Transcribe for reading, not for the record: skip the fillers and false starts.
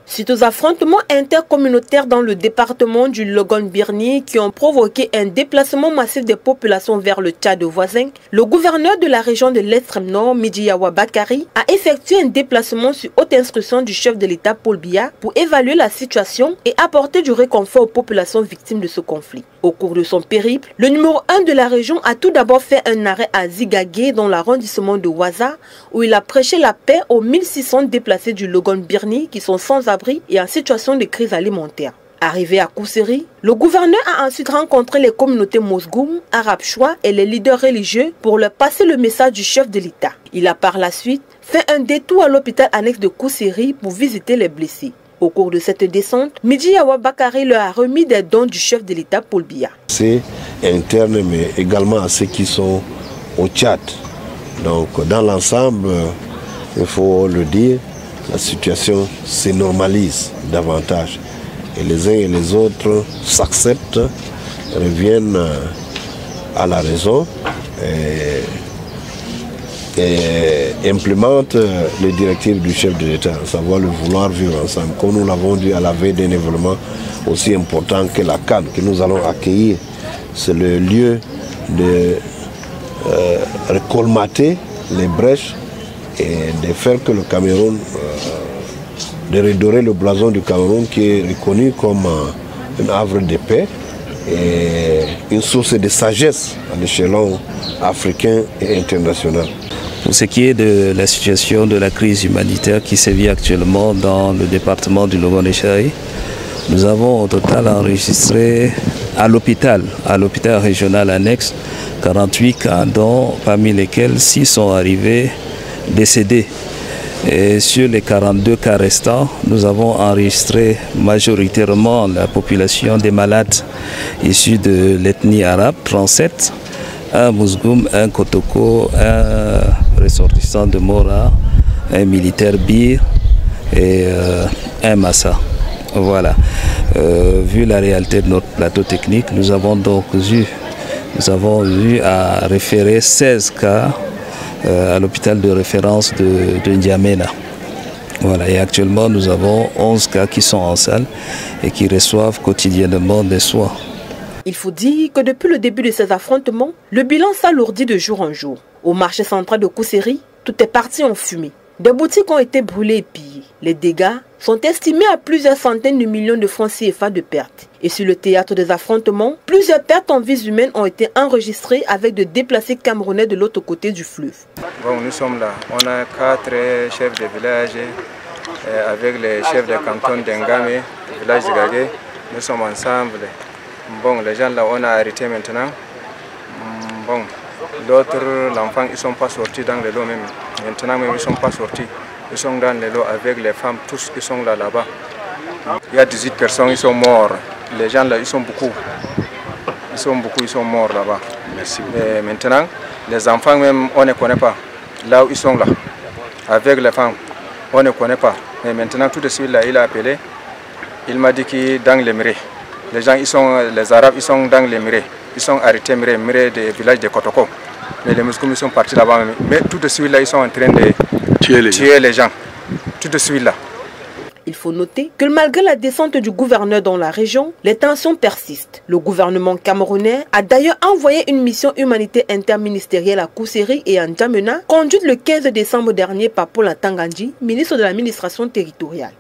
Suite aux affrontements intercommunautaires dans le département du Logon-Birni qui ont provoqué un déplacement massif des populations vers le Tchad voisin, le gouverneur de la région de l'extrême nord, Midiyawa Bakari, a effectué un déplacement sur haute instruction du chef de l'État Paul Biya pour évaluer la situation et apporter du réconfort aux populations victimes de ce conflit. Au cours de son périple, le numéro 1 de la région a tout d'abord fait un arrêt à Zigagé dans l'arrondissement de Ouaza où il a prêché la paix aux 1600 déplacés du Logon-Birni qui sont sans abri et en situation de crise alimentaire. Arrivé à Kousseri, le gouverneur a ensuite rencontré les communautés Mosgoum, Arabes Chois et les leaders religieux pour leur passer le message du chef de l'État. Il a par la suite fait un détour à l'hôpital annexe de Kousseri pour visiter les blessés. Au cours de cette descente, Midiyawa Bakari leur a remis des dons du chef de l'État Paul Biya. C'est interne mais également à ceux qui sont au Tchad. Donc dans l'ensemble, il faut le dire, la situation se normalise davantage. Et les uns et les autres s'acceptent, reviennent à la raison et implémentent les directives du chef de l'État, à savoir le vouloir vivre ensemble. Comme nous l'avons dit à la veille d'un événement aussi important que la Cannes que nous allons accueillir, c'est le lieu de recolmater les brèches et de faire que le Cameroun, de redorer le blason du Cameroun qui est reconnu comme un havre de paix et une source de sagesse à l'échelon africain et international. Pour ce qui est de la situation de la crise humanitaire qui sévit actuellement dans le département du Logon-Birni, nous avons au total enregistré à l'hôpital régional annexe 48 cas, dont parmi lesquels 6 sont arrivés décédés. Et sur les 42 cas restants, nous avons enregistré majoritairement la population des malades issus de l'ethnie arabe, 37, un Mousgoum, un Kotoko, un ressortissant de Mora, un militaire Bir et un Massa. Voilà. Vu la réalité de notre plateau technique, nous avons eu à référer 16 cas à l'hôpital de référence de N'Djamena. Voilà. Et actuellement, nous avons 11 cas qui sont en salle et qui reçoivent quotidiennement des soins. Il faut dire que depuis le début de ces affrontements, le bilan s'alourdit de jour en jour. Au marché central de Kousseri, tout est parti en fumée. Des boutiques ont été brûlées et pillées. Les dégâts sont estimés à plusieurs centaines de millions de francs CFA de pertes. Et sur le théâtre des affrontements, plusieurs pertes en vies humaines ont été enregistrées avec de déplacés camerounais de l'autre côté du fleuve. Bon, nous sommes là. On a 4 chefs de village avec les chefs de canton d'Engame, du village de Gagé. Nous sommes ensemble. Bon, les gens là, on a arrêté maintenant. Bon, d'autres, l'enfant, ils ne sont pas sortis dans les lots même. Maintenant même, ils ne sont pas sortis. Ils sont dans les lots avec les femmes, tous, ils sont là-bas. Il y a 18 personnes, ils sont morts. Les gens là, ils sont beaucoup. Ils sont morts là-bas. Merci. Et maintenant, les enfants même, on ne connaît pas. Là où ils sont là, avec les femmes, on ne connaît pas. Mais maintenant, tout de suite là, il a appelé. Il m'a dit qu'il est dans les mairies. Les gens, les Arabes, ils sont dans les mairies. Ils sont arrêtés mairies des villages de Kotoko. Mais les Moscovites sont partis là-bas. Mais tout de suite là, ils sont en train de tuer les gens. Tout de suite là. Il faut noter que malgré la descente du gouverneur dans la région, les tensions persistent. Le gouvernement camerounais a d'ailleurs envoyé une mission humanitaire interministérielle à Kousseri et à N'Djamena, conduite le 15 décembre dernier par Paul Atangandji, ministre de l'administration territoriale.